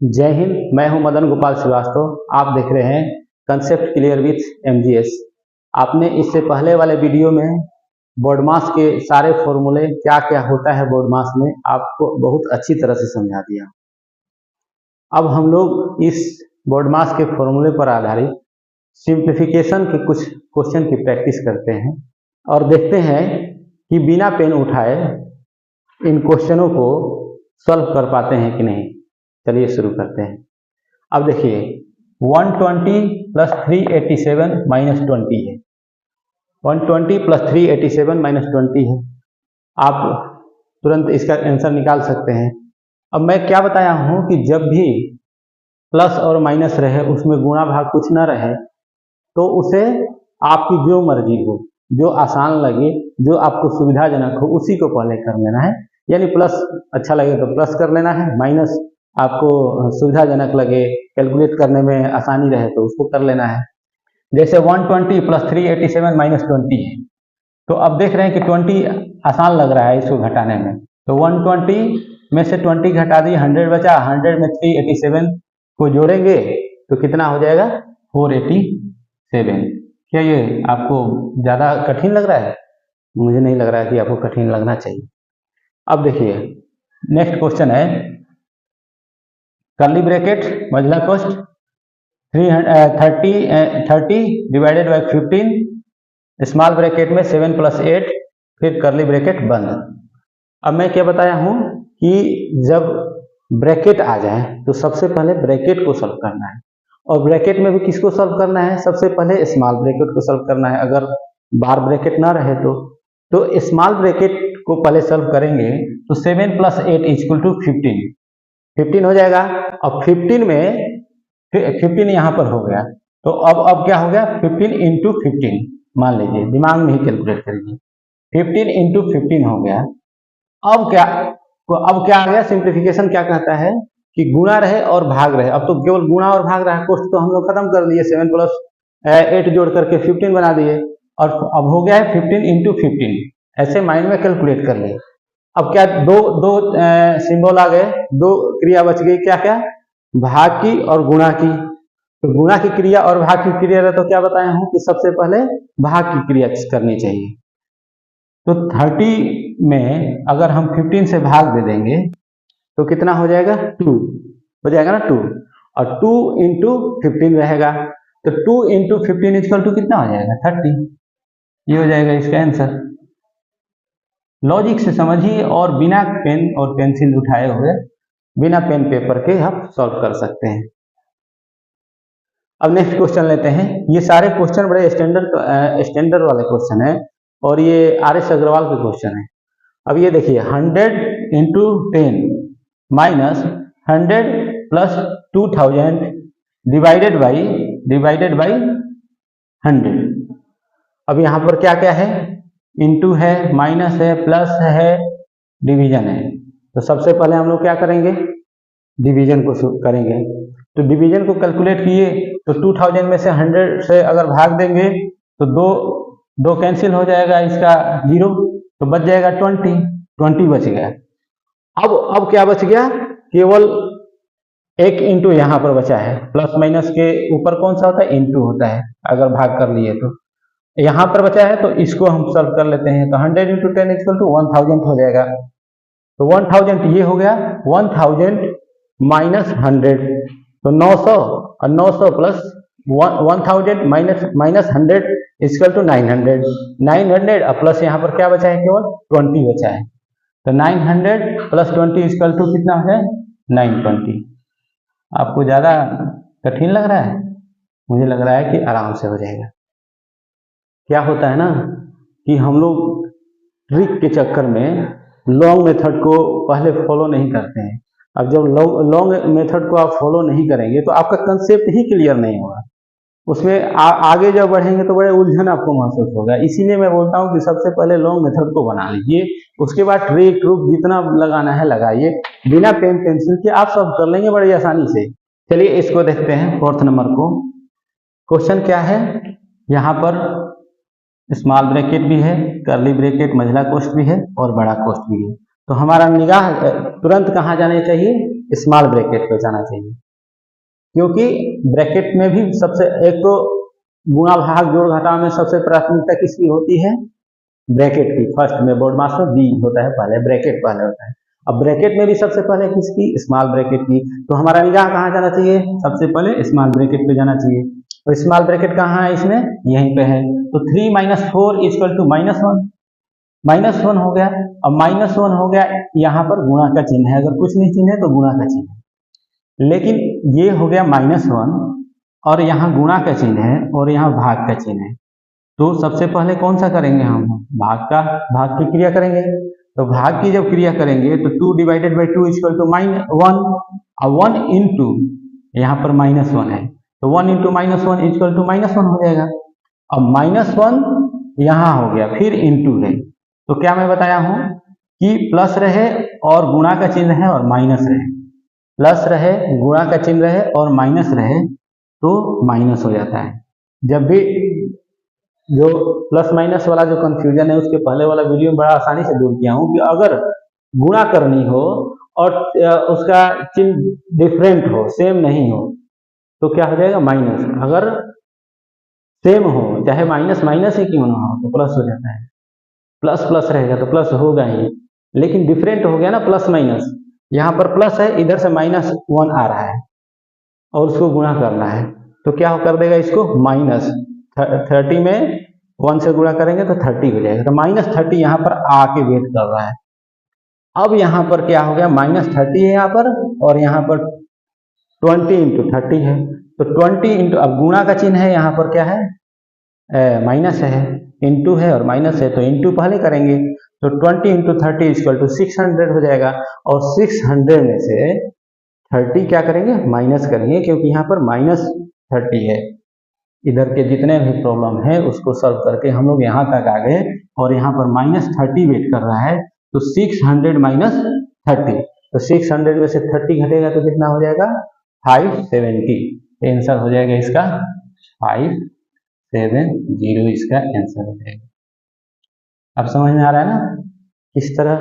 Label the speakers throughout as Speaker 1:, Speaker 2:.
Speaker 1: जय हिंद। मैं हूं मदन गोपाल श्रीवास्तव। आप देख रहे हैं कंसेप्ट क्लियर विथ एमजीएस। आपने इससे पहले वाले वीडियो में बोर्डमास के सारे फॉर्मूले क्या क्या होता है बोर्डमास में आपको बहुत अच्छी तरह से समझा दिया। अब हम लोग इस बोर्डमास के फॉर्मूले पर आधारित सिंप्लीफिकेशन के कुछ क्वेश्चन की प्रैक्टिस करते हैं और देखते हैं कि बिना पेन उठाए इन क्वेश्चनों को सॉल्व कर पाते हैं कि नहीं। चलिए शुरू करते हैं। अब देखिए 120 प्लस 387 माइनस 20 है। 120 प्लस 387 माइनस 20 है। आप तुरंत इसका आंसर निकाल सकते हैं। अब मैं क्या बताया हूं कि जब भी प्लस और माइनस रहे उसमें गुणा भाग कुछ न रहे तो उसे आपकी जो मर्जी हो, जो आसान लगे, जो आपको सुविधाजनक हो उसी को पहले कर लेना है। यानी प्लस अच्छा लगे तो प्लस कर लेना है, माइनस आपको सुविधाजनक लगे, कैलकुलेट करने में आसानी रहे तो उसको कर लेना है। जैसे 120 प्लस 387 माइनस 20 है, तो अब देख रहे हैं कि 20 आसान लग रहा है इसको घटाने में, तो 120 में से 20 घटा दिए, 100 बचा। 100 में 387 को जोड़ेंगे तो कितना हो जाएगा? 487। क्या ये आपको ज़्यादा कठिन लग रहा है? मुझे नहीं लग रहा है कि आपको कठिन लगना चाहिए। अब देखिए नेक्स्ट क्वेश्चन है कर्ली ब्रैकेट मझला cost 30 divided by 15 small bracket में 7 प्लस 8 फिर कर्ली ब्रैकेट बंद। अब मैं क्या बताया हूं कि जब ब्रैकेट आ जाए तो सबसे पहले ब्रैकेट को सॉल्व करना है और ब्रैकेट में भी किसको सॉल्व करना है? सबसे पहले स्मॉल ब्रैकेट को सॉल्व करना है। अगर बार ब्रैकेट ना रहे तो स्मॉल ब्रैकेट को पहले सॉल्व करेंगे तो 7 प्लस 8 इक्वल टू 15 हो जाएगा। अब 15 में 15 यहाँ पर हो गया तो अब क्या हो गया? 15 इंटू 15 मान लीजिए, दिमाग में ही कैलकुलेट करिए। 15 इंटू 15 हो गया। अब क्या आ गया? सिंप्लीफिकेशन क्या कहता है कि गुणा रहे और भाग रहे। अब तो केवल गुणा और भाग रहा है, कोष्ठ तो हम लोग खत्म कर दिए, 7 प्लस 8 जोड़ करके 15 बना दिए और अब हो गया है 15 इंटू 15। ऐसे माइंड में कैलकुलेट कर लिए। अब क्या दो सिंबल आ गए, दो क्रिया बच गई। क्या क्या? भाग की और गुणा की। तो गुणा की क्रिया और भाग की क्रिया रहे तो क्या बताया हूं कि सबसे पहले भाग की क्रिया करनी चाहिए। तो 30 में अगर हम 15 से भाग दे देंगे तो कितना हो जाएगा? 2 हो जाएगा ना, 2 और 2 इंटू 15 रहेगा तो 2 इंटू 15 इक्वल टू कितना हो जाएगा? 30। ये हो जाएगा इसका आंसर। लॉजिक से समझिए और बिना पेन और पेंसिल उठाए हुए, बिना पेन पेपर के आप सॉल्व कर सकते हैं। अब नेक्स्ट क्वेश्चन लेते हैं। ये सारे क्वेश्चन बड़े स्टैंडर्ड वाले क्वेश्चन है और ये आर.एस. अग्रवाल के क्वेश्चन है। अब ये देखिए 100 into 10 minus 100 plus 2000 divided by 100। अब यहाँ पर क्या क्या है? इंटू है, माइनस है, प्लस है, डिवीजन है। तो सबसे पहले हम लोग क्या करेंगे? डिवीजन को करेंगे। तो डिवीजन को कैलकुलेट किए तो 2000 में से 100 से अगर भाग देंगे तो दो कैंसिल हो जाएगा, इसका 0 तो बच जाएगा 20 बच गया। अब क्या बच गया? केवल एक इंटू यहाँ पर बचा है। प्लस माइनस के ऊपर कौन सा होता है? इंटू होता है अगर भाग कर लिए तो। यहाँ पर बचा है तो इसको हम सॉल्व कर लेते हैं। तो 100 इंटू 10 इक्वल टू 1000 हो जाएगा। तो 1000 ये हो गया, 1000 माइनस 100 तो 900 और 900 प्लस 1000 माइनस 100 इक्वल टू 900 और प्लस यहाँ पर क्या बचा है? केवल 20 बचा है। तो 900 प्लस 20 इक्वल टू कितना है? 920। आपको ज़्यादा कठिन लग रहा है? मुझे लग रहा है कि आराम से हो जाएगा। क्या होता है ना कि हम लोग ट्रिक के चक्कर में लॉन्ग मेथड को पहले फॉलो नहीं करते हैं। अब जब लॉन्ग मेथड को आप फॉलो नहीं करेंगे तो आपका कंसेप्ट ही क्लियर नहीं होगा। उसमें आगे जब बढ़ेंगे तो बड़े उलझन आपको महसूस होगा। इसीलिए मैं बोलता हूँ कि सबसे पहले लॉन्ग मेथड को बना लीजिए, उसके बाद ट्रिक ट्रूक जितना लगाना है लगाइए। बिना पेन पेंसिल के आप सब कर लेंगे बड़ी आसानी से। चलिए इसको देखते हैं। 4th नंबर को क्वेश्चन क्या है? यहाँ पर स्मॉल ब्रैकेट भी है, कर्ली ब्रैकेट मझला कोष्ठ भी है और बड़ा कोष्ठ भी है। तो हमारा निगाह तुरंत कहाँ जाने चाहिए? स्मॉल ब्रैकेट पे जाना चाहिए, क्योंकि ब्रैकेट में भी सबसे एक तो गुणा भाग जोड़ घटाव में सबसे प्राथमिकता किसकी होती है, ब्रैकेट की। फर्स्ट में बोर्ड मास में बी होता है पहले, ब्रैकेट पहले होता है। अब ब्रैकेट में भी सबसे पहले किसकी, स्मॉल ब्रैकेट की। तो हमारा निगाह कहाँ जाना चाहिए, सबसे पहले स्मॉल ब्रैकेट पे जाना चाहिए। तो स्मॉल ब्रैकेट कहाँ है इसमें, यहीं पे है। तो 3 - 4 इक्वल टू -1, -1 हो गया। अब -1 हो गया, यहाँ पर गुणा का चिन्ह है, अगर कुछ नहीं चिन्ह है तो गुणा का चिन्ह है। लेकिन ये हो गया -1 और यहाँ गुणा का चिन्ह है और यहाँ भाग का चिन्ह है। तो सबसे पहले कौन सा करेंगे हम, भाग की क्रिया करेंगे। तो भाग की जब क्रिया करेंगे तो 2 / 2 इक्वल टू -1, और 1 इंटू यहाँ पर -1 है, तो 1 इंटू -1 इक्वल टू -1 हो जाएगा। अब -1 यहाँ हो गया, फिर इंटू है। तो क्या मैं बताया हूँ कि प्लस रहे और गुणा का चिन्ह है और माइनस रहे, प्लस रहे गुणा का चिन्ह रहे और माइनस रहे तो माइनस हो जाता है। जब भी जो प्लस माइनस वाला जो कंफ्यूजन है उसके पहले वाला वीडियो में बड़ा आसानी से दूर किया हूँ कि अगर गुणा करनी हो और उसका चिन्ह डिफरेंट हो, सेम नहीं हो, तो क्या हो जाएगा, माइनस। अगर सेम हो, चाहे माइनस माइनस ही क्यों ना हो, तो प्लस हो जाता है। प्लस प्लस रहेगा तो प्लस होगा ही, लेकिन डिफरेंट हो गया ना प्लस माइनस। यहाँ पर प्लस है, इधर से -1 आ रहा है और उसको गुणा करना है, तो क्या कर देगा इसको, माइनस 30 में 1 से गुणा करेंगे तो 30 हो जाएगा। तो -30 यहाँ पर आके वेट कर रहा है। अब यहाँ पर क्या हो गया, -30 है यहाँ पर और यहाँ पर 20 × 30 है। तो 20 इंटू, अब गुणा का चिन्ह है यहाँ पर क्या है, माइनस है, इंटू है और माइनस है, तो इंटू पहले करेंगे। तो 20 × 30 इक्वल टू 600 हो जाएगा। और 600 में से 30 क्या करेंगे, माइनस करेंगे, क्योंकि यहाँ पर -30 है। इधर के जितने भी प्रॉब्लम है उसको सॉल्व करके हम लोग यहाँ तक आ गए और यहाँ पर -30 वेट कर रहा है। तो 600 - 30, तो 600 में से 30 घटेगा तो कितना हो जाएगा, 570। आंसर हो जाएगा इसका 570, इसका आंसर हो जाएगा। अब समझ में आ रहा है ना किस तरह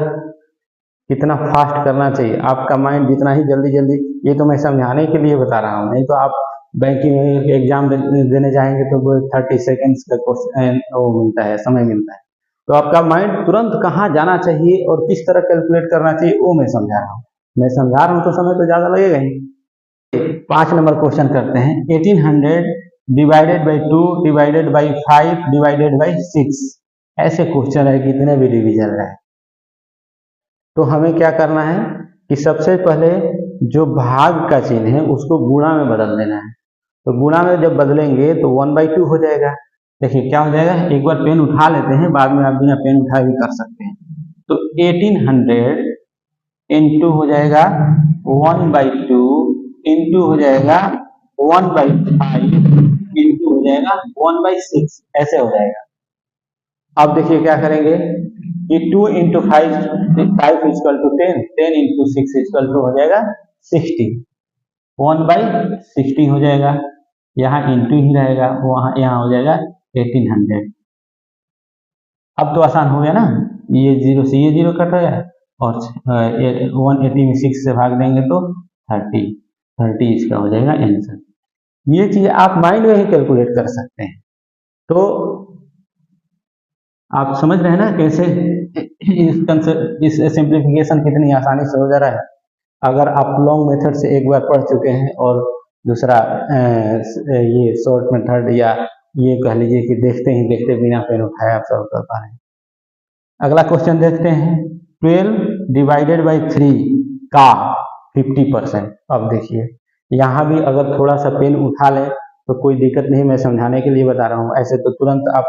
Speaker 1: कितना फास्ट करना चाहिए आपका माइंड, जितना ही जल्दी जल्दी। ये तो मैं समझाने के लिए बता रहा हूँ, नहीं तो आप बैंकिंग में एग्जाम देने जाएंगे तो वो 30 सेकेंड्स का क्वेश्चन वो मिलता है, समय मिलता है। तो आपका माइंड तुरंत कहाँ जाना चाहिए और किस तरह कैलकुलेट करना चाहिए वो मैं समझा रहा हूँ। मैं समझा रहा हूँ तो समय तो ज़्यादा लगेगा ही। 5 नंबर क्वेश्चन करते हैं। 1800 / 2 / 5 / 6, ऐसे क्वेश्चन है कितने भी डिवीजन रहे। तो हमें क्या करना है कि सबसे पहले जो भाग का चिन्ह है उसको गुणा में बदल देना है। तो गुणा में जब बदलेंगे तो 1/2 हो जाएगा। देखिए क्या हो जाएगा, एक बार पेन उठा लेते हैं, बाद में आप बिना पेन उठाए भी कर सकते हैं। तो 1800 इंटू हो जाएगा 1/2 इंटू हो जाएगा 1/5 इंटू हो जाएगा 1/6, ऐसे हो जाएगा। अब देखिए क्या करेंगे कि 2 × 5 इक्वल टू 10, 10 × 6 इक्वल टू हो जाएगा 60, 1/60 हो जाएगा। यहाँ इंटू ही रहेगा, वहाँ यहाँ हो जाएगा 1800। अब तो आसान हो गया ना, ये 0 से ये 0 कट गया और 180 में 6 से भाग देंगे तो 30 इसका हो जाएगा आंसर। ये चीज आप माइंड में ही कैलकुलेट कर सकते हैं। तो आप समझ रहे हैं ना कैसे इस सिंप्लीफिकेशन कितनी आसानी से हो जा रहा है। अगर आप लॉन्ग मेथड से एक बार पढ़ चुके हैं और दूसरा ये शॉर्ट मेथड या ये कह लीजिए कि देखते ही देखते बिना पेन उठाए आप सॉल्व कर पा रहे हैं। अगला क्वेश्चन देखते हैं। 12 / 3 का 50%। अब देखिए यहाँ भी अगर थोड़ा सा पेन उठा लें तो कोई दिक्कत नहीं, मैं समझाने के लिए बता रहा हूँ। ऐसे तो तुरंत आप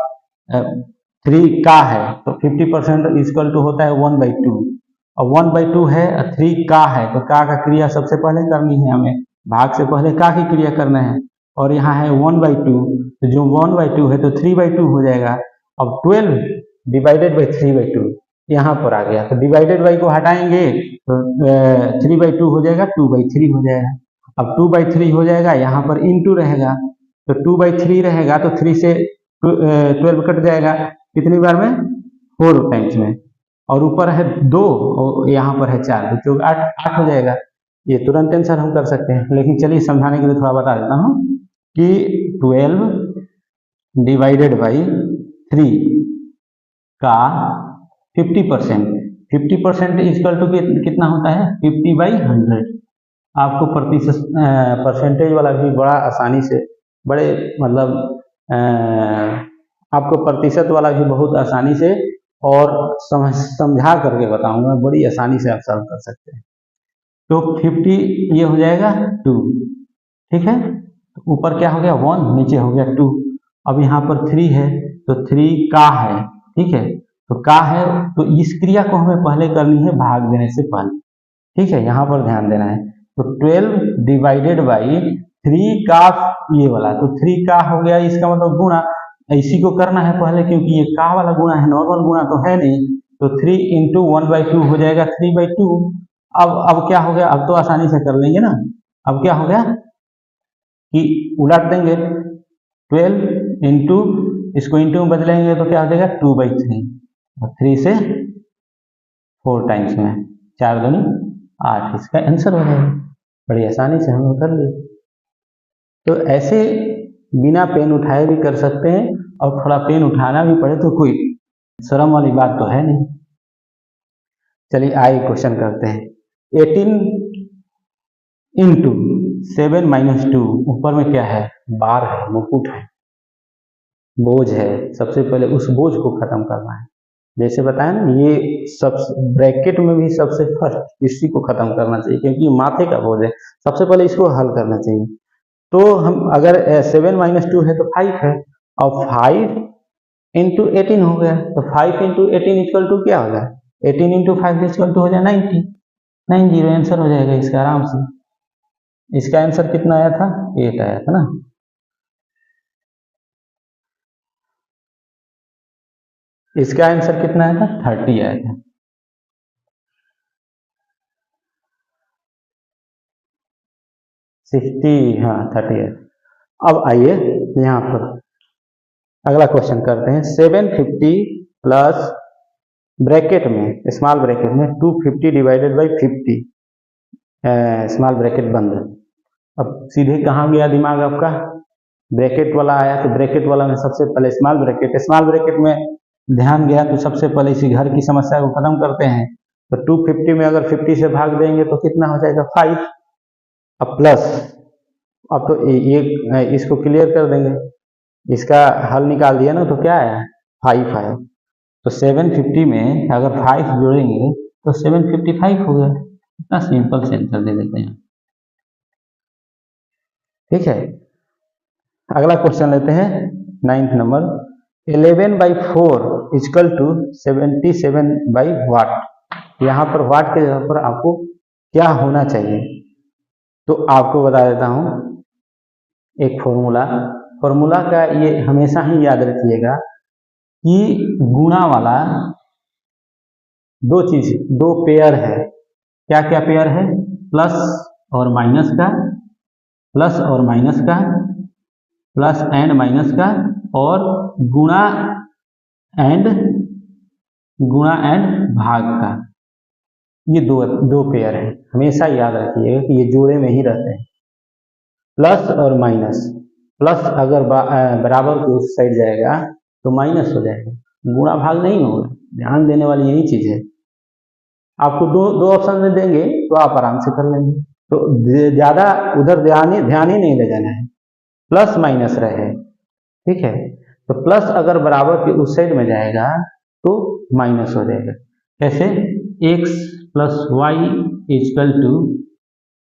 Speaker 1: 3 का है तो 50% इक्वल टू होता है 1/2, और 1/2 है 3 का है तो का क्रिया सबसे पहले करनी है हमें, भाग से पहले का की क्रिया करना है। और यहाँ है 1/2, तो जो 1/2 है तो 3/2 हो जाएगा। अब 12 / 3/2 यहाँ पर आ गया, तो डिवाइडेड बाई को हटाएंगे तो 3/2 हो जाएगा, 2/3 हो जाएगा। अब 2/3 हो जाएगा, यहाँ पर इंटू रहेगा तो 2/3 रहेगा तो 3 से 12 कट जाएगा, कितनी बार में, 4 टाइम्स में। और ऊपर है 2 और यहाँ पर है 4, तो 8 हो जाएगा। ये तुरंत आंसर हम कर सकते हैं, लेकिन चलिए समझाने के लिए थोड़ा बता देता हूँ कि 12 डिवाइडेड बाई 3 का 50%, 50% इक्वल टू कितना होता है 50/100। आपको प्रतिशत परसेंटेज वाला भी बड़ा आसानी से, बड़े मतलब आपको प्रतिशत वाला भी बहुत आसानी से और समझा करके बताऊंगा, बड़ी आसानी से आप सॉल्व कर सकते हैं। तो 50 ये हो जाएगा 2, ठीक है, तो ऊपर क्या हो गया 1, नीचे हो गया 2। अब यहाँ पर 3 है तो 3 का है, ठीक है, तो का है तो इस क्रिया को हमें पहले करनी है भाग देने से पहले, ठीक है, यहाँ पर ध्यान देना है। तो 12 डिवाइडेड बाई 3 का ये वाला, तो 3 का हो गया, इसका मतलब गुणा, इसी को करना है पहले क्योंकि ये का वाला गुणा है, नॉर्मल गुणा तो है नहीं। तो 3 इंटू 1/2 हो जाएगा 3/2। अब क्या हो गया, अब तो आसानी से कर लेंगे ना। अब क्या हो गया कि उलट देंगे, 12 इंटू, इसको इंटू में बदलेंगे तो क्या हो जाएगा 2/3, और 3 से 4 टाइम्स में 4 दूनी 8, इसका आंसर हो जाएगा। बड़ी आसानी से हम कर लिए। तो ऐसे बिना पेन उठाए भी कर सकते हैं, और थोड़ा पेन उठाना भी पड़े तो कोई शर्म वाली बात तो है नहीं। चलिए आइए क्वेश्चन करते हैं। 18 इंटू 7 माइनस 2, ऊपर में क्या है, बार है, मुकुट है, बोझ है। सबसे पहले उस बोझ को खत्म करना है। जैसे बताया ना, ये सब ब्रैकेट में भी सबसे फर्स्ट इसी को खत्म करना चाहिए क्योंकि माथे का बोझ है। सबसे पहले इसको हल करना चाहिए। तो हम अगर 7 माइनस 2 है तो 5 है, और 5 इंटू 18 हो गया, तो 5 इंटू 18 इक्वल टू क्या हो गया, 18 इंटू 5 इक्वल टू हो जाए 90 आंसर हो जाएगा इसका आराम से। इसका आंसर कितना आया था, 8 आया था ना। इसका आंसर कितना आया था, 30 आया था। हाँ 30 है। अब आइए यहाँ पर अगला क्वेश्चन करते हैं। 750 प्लस ब्रैकेट में, स्मॉल ब्रैकेट में 250 डिवाइडेड बाई 50, स्मॉल ब्रैकेट बंद। अब सीधे कहाँ गया दिमाग आपका, ब्रैकेट वाला आया तो ब्रैकेट वाला में सबसे पहले स्मॉल ब्रैकेट में ध्यान गया तो सबसे पहले इसी घर की समस्या को खत्म करते हैं। तो 250 में अगर 50 से भाग देंगे तो कितना हो जाएगा 5। अब प्लस, अब तो एक इसको क्लियर कर देंगे, इसका हल निकाल दिया ना, तो क्या आया 5 आया। तो 750 में अगर 5 जोड़ेंगे तो 755 हो गया। इतना सिंपल से आंसर दे देते हैं, ठीक है। अगला क्वेश्चन लेते हैं 9th नंबर। 11/4 इक्वल टू 77 वाट। यहाँ पर वाट के जगह पर आपको क्या होना चाहिए, तो आपको बता देता हूँ एक फॉर्मूला का, ये हमेशा ही याद रखिएगा कि गुणा वाला दो पेयर है। क्या क्या पेयर है, प्लस और माइनस का, प्लस और माइनस का, प्लस एंड माइनस का, और गुणा एंड भाग का। ये दो पेयर है, हमेशा याद रखिएगा कि ये जोड़े में ही रहते हैं, प्लस और माइनस। प्लस अगर बराबर को उस साइड जाएगा तो माइनस हो जाएगा, गुणा भाग नहीं होगा। ध्यान देने वाली यही चीज है। आपको दो ऑप्शन में देंगे तो आप आराम से कर लेंगे, तो ज्यादा उधर ध्यान ही नहीं ले जाना है, प्लस माइनस रहे, ठीक है। तो प्लस अगर बराबर के उस साइड में जाएगा तो माइनस हो जाएगा। कैसे, x plus y equal to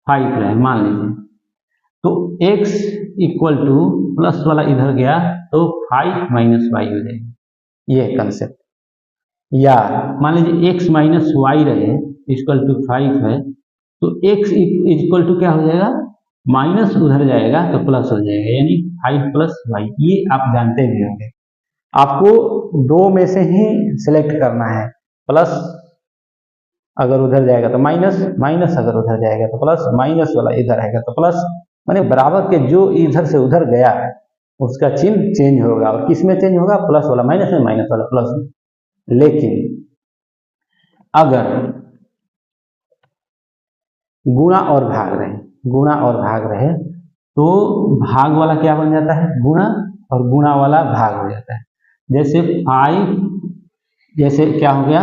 Speaker 1: 5 है मान लीजिए, तो x इक्वल टू प्लस वाला इधर गया तो 5 माइनस वाई हो जाएगा, ये कंसेप्ट। या मान लीजिए x माइनस वाई रहे इक्वल टू 5 है, तो x इक्वल टू क्या हो जाएगा, माइनस उधर जाएगा तो प्लस हो जाएगा, यानी 5 प्लस वाई। ये आप जानते भी होंगे। आपको दो में से ही सिलेक्ट करना है, प्लस अगर उधर जाएगा तो माइनस, माइनस अगर उधर जाएगा तो प्लस, माइनस वाला इधर आएगा तो प्लस। माने बराबर के जो इधर से उधर गया उसका चिन्ह चेंज होगा, और किस में चेंज होगा, प्लस वाला माइनस में, माइनस वाला प्लस में। लेकिन अगर गुणा और भाग रहे, गुणा और भाग रहे तो भाग वाला क्या बन जाता है, गुणा, और गुणा वाला भाग हो जाता है। जैसे 5, जैसे क्या हो गया,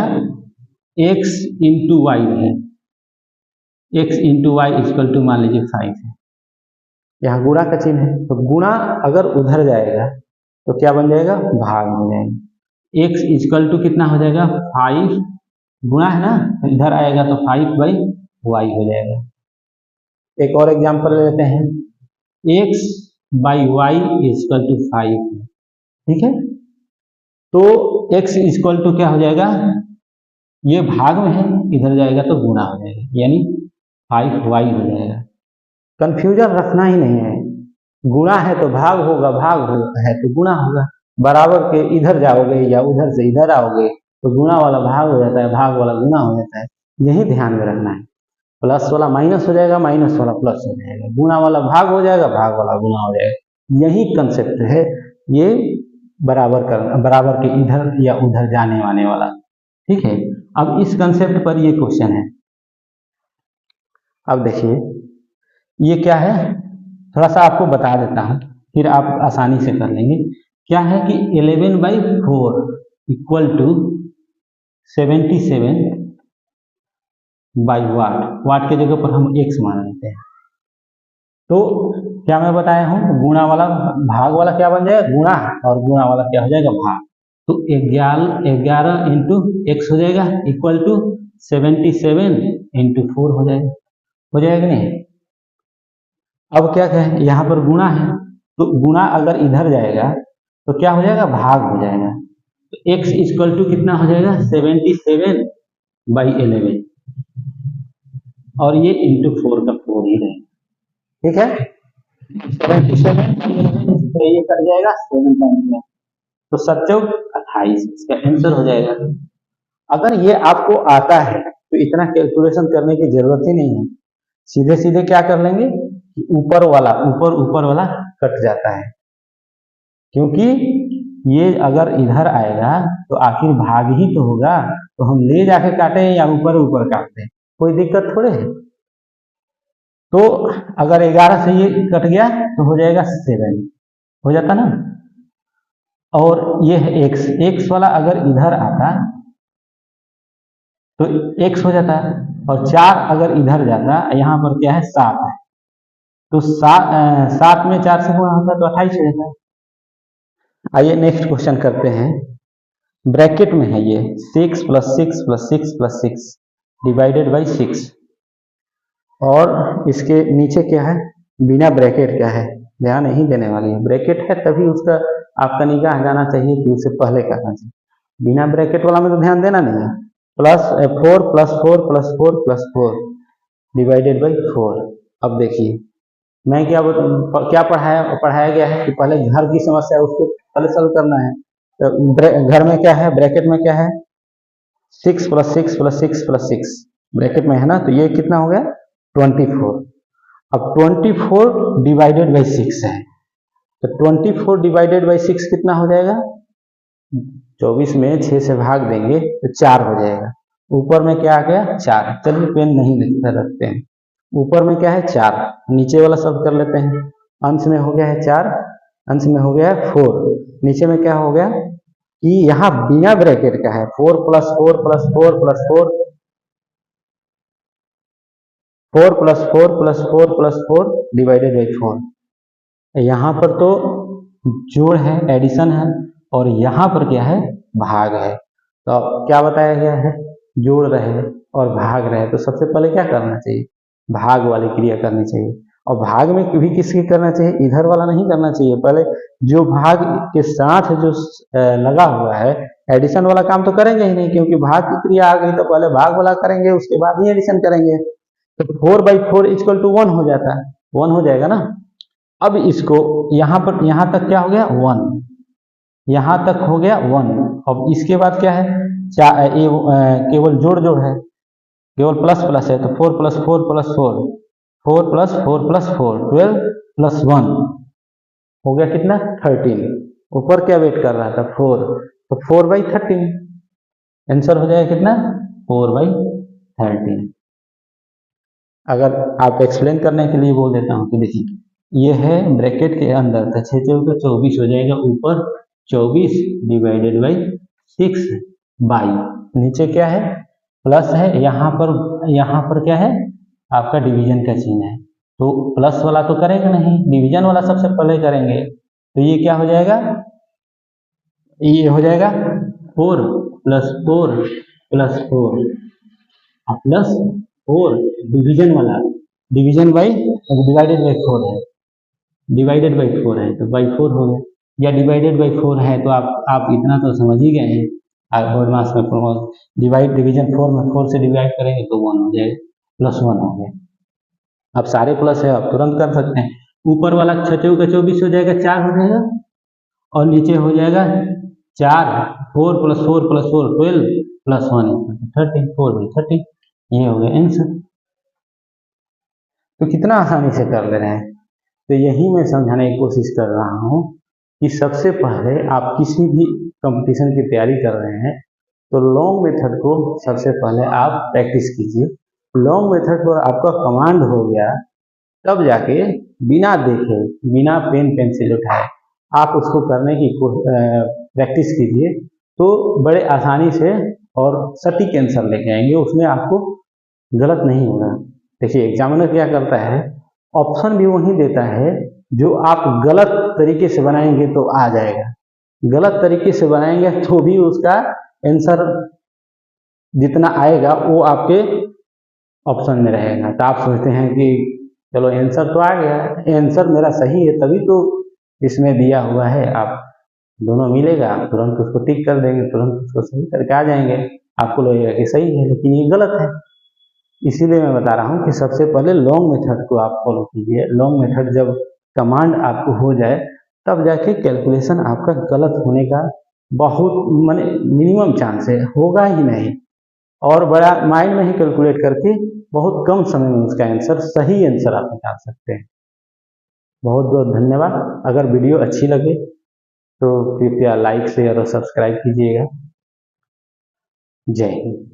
Speaker 1: x इंटू वाई है, x into y equal to मान लीजिए 5 है, यहाँ गुणा का चिन्ह है, तो गुणा अगर उधर जाएगा तो क्या बन जाएगा, भाग हो जाएगा। x इक्वल टू कितना हो जाएगा, 5, गुणा है ना, तो इधर आएगा तो 5/y हो जाएगा। एक और एग्जांपल ले लेते हैं, x/y इक्वल टू 5, ठीक है, तो x इक्वल टू क्या हो जाएगा, ये भाग में है, इधर जाएगा तो गुणा हो जाएगा, यानी 5y हो जाएगा। कंफ्यूजन रखना ही नहीं है, गुणा है तो भाग होगा, भाग है तो गुणा होगा, बराबर के इधर जाओगे या उधर से इधर आओगे तो गुणा वाला भाग हो जाता है, भाग वाला गुणा हो जाता है, यही ध्यान में रखना है। प्लस वाला माइनस हो जाएगा, माइनस वाला प्लस हो जाएगा, गुणा वाला भाग हो जाएगा, भाग वाला गुणा हो जाएगा, यही कंसेप्ट है ये बराबर करना, बराबर के इधर या उधर जाने वाने वाला, ठीक है। अब इस कंसेप्ट पर ये क्वेश्चन है, अब देखिए ये क्या है, थोड़ा सा आपको बता देता हूँ, फिर आप आसानी से कर लेंगे। क्या है कि 11/4 इक्वल टू 77 बाई वाट, वाट के जगह पर हम x मान लेते हैं। तो क्या मैं बताया हूँ, गुणा वाला भाग वाला क्या बन जाएगा, गुणा, और गुणा वाला क्या हो जाएगा, भाग। तो 11 इंटू एक्स हो जाएगा इक्वल टू 77 इंटू 4 हो जाएगा नहीं। अब क्या कहें, यहाँ पर गुणा है, तो गुणा अगर इधर जाएगा तो क्या हो जाएगा, भाग हो जाएगा, तो x इक्वल टू कितना हो जाएगा, 77/11, और ये इंटू 4 का 4 ही रहेगा, ठीक है। 77 ये कट जाएगा 7 टाइम, तो 7 28, इसका आंसर हो जाएगा। अगर ये आपको आता है तो इतना कैलकुलेशन करने की जरूरत ही नहीं है, सीधे सीधे क्या कर लेंगे, ऊपर वाला कट जाता है, क्योंकि ये अगर इधर आएगा तो आखिर भाग ही तो होगा, तो हम ले जाके काटे या ऊपर काटते, कोई दिक्कत थोड़े है। तो अगर 11 से ये कट गया तो हो जाएगा 7, हो जाता ना, और ये है x वाला अगर इधर आता तो x हो जाता, और 4 अगर इधर जाता, यहाँ पर क्या है 7 है, तो 7 में 4 से गुणा होता तो 28 हो जाता। आइए नेक्स्ट क्वेश्चन करते हैं, ब्रैकेट में है ये 6 + 6 + 6 + 6 डिवाइडेड बाई 6, और इसके नीचे क्या है, बिना ब्रैकेट क्या है, ध्यान नहीं देने वाली है, ब्रैकेट है तभी उसका आपका निगाह जाना चाहिए कि उससे पहले करना चाहिए, बिना ब्रैकेट वाला में तो ध्यान देना नहीं है। +4 + 4 + 4 + 4 डिवाइडेड बाई 4। अब देखिए मैं क्या पढ़ाया गया है कि पहले घर की समस्या उसको पहले सॉल्व करना है, तो घर में क्या है, ब्रैकेट में क्या है, 6 + 6 + 6 + 6 ब्रैकेट में है ना, तो ये कितना हो गया 24। अब 24 डिवाइडेड बाई 6 है, तो 24 डिवाइडेड बाई 6 कितना हो जाएगा, 24 में 6 से भाग देंगे तो 4 हो जाएगा, ऊपर में क्या आ गया 4, चलिए पेन नहीं रखते हैं, ऊपर में क्या है 4, नीचे वाला सब कर लेते हैं, अंश में हो गया है 4, अंश में हो गया है 4, नीचे में क्या हो गया कि यहाँ बिना ब्रैकेट का है 4 + 4 + 4 + 4 4 + 4 + 4 + 4 डिवाइडेड बाई 4, यहाँ पर तो जोड़ है, एडिशन है, और यहाँ पर क्या है भाग है। तो क्या बताया गया है, जोड़ रहे और भाग रहे, तो सबसे पहले क्या करना चाहिए, भाग वाली क्रिया करनी चाहिए, और भाग में भी किसकी करना चाहिए, इधर वाला नहीं करना चाहिए, पहले जो भाग के साथ जो लगा हुआ है, एडिशन वाला काम तो करेंगे ही नहीं, क्योंकि भाग की क्रिया आ गई तो पहले भाग वाला करेंगे, उसके बाद ही एडिशन करेंगे, तो 4/4 = 1 हो जाता है, 1 हो जाएगा ना। अब इसको यहाँ तक क्या हो गया 1, यहाँ तक हो गया 1, अब इसके बाद क्या है, केवल जोड़ है, केवल प्लस है, तो 4 + 4 + 4 4 + 4 + 4 12 + 1 हो गया कितना 13, ऊपर क्या वेट कर रहा था 4, तो 4/13 आंसर हो जाएगा कितना 4/13। अगर आप एक्सप्लेन करने के लिए बोल देता हूँ तो देखिए, ये है ब्रैकेट के अंदर तो 6 चौके 24 हो जाएगा, ऊपर 24 डिवाइडेड बाई 6 बाई नीचे क्या है प्लस है, यहाँ पर क्या है आपका डिवीजन का चिन्ह है, तो प्लस वाला तो करेंगे नहीं, डिवीजन वाला सबसे पहले करेंगे। तो ये क्या हो जाएगा, ये हो जाएगा 4 + 4 + 4 प्लस 4 डिवीजन वाला, डिवीजन बाई डिवाइडेड बाई 4 है, डिवाइडेड बाई 4 है तो बाई 4 हो गया, या डिवाइडेड बाई 4 है तो आप इतना तो समझ ही गए हैं। बोर्ड मास में डिवाइड डिवीजन 4 में 4 से डिवाइड करेंगे तो 1 हो जाएगा, +1 हो गया। अब सारे प्लस है, आप तुरंत कर सकते हैं। ऊपर वाला 6 चौके 24 हो जाएगा, 4 हो जाएगा, और नीचे हो जाएगा 4 4 + 4 + 4 12 + 1 13 4/30, ये हो गया आंसर। तो कितना आसानी से कर ले रहे हैं। तो यही मैं समझाने की कोशिश कर रहा हूँ कि सबसे पहले आप किसी भी कंपटीशन की तैयारी कर रहे हैं तो लॉन्ग मेथड को सबसे पहले आप प्रैक्टिस कीजिए। लॉन्ग मेथड पर आपका कमांड हो गया, तब जाके बिना देखे, बिना पेन पेंसिल उठाए आप उसको करने की प्रैक्टिस कीजिए, तो बड़े आसानी से और सटीक आंसर लेके आएंगे, उसमें आपको गलत नहीं होगा। देखिए एग्जामिनर क्या करता है, ऑप्शन भी वही देता है जो आप गलत तरीके से बनाएंगे तो आ जाएगा, गलत तरीके से बनाएंगे तो भी उसका आंसर जितना आएगा वो आपके ऑप्शन में रहेगा। तो आप सोचते हैं कि चलो आंसर तो आ गया, आंसर मेरा सही है तभी तो इसमें दिया हुआ है, आप दोनों मिलेगा, आप तुरंत उसको टिक कर देंगे, तुरंत उसको सही करके आ जाएंगे, आपको लगेगा कि सही है लेकिन ये गलत है। इसीलिए मैं बता रहा हूँ कि सबसे पहले लॉन्ग मेथड को आप फॉलो कीजिए। लॉन्ग मेथड जब कमांड आपको हो जाए तब जाके कैलकुलेशन आपका गलत होने का बहुत माने मिनिमम चांस है, होगा ही नहीं, और बड़ा माइंड में ही कैलकुलेट करके बहुत कम समय में उसका आंसर, सही आंसर आप निकाल सकते हैं। बहुत बहुत धन्यवाद। अगर वीडियो अच्छी लगे तो कृपया लाइक शेयर और सब्सक्राइब कीजिएगा। जय हिंद।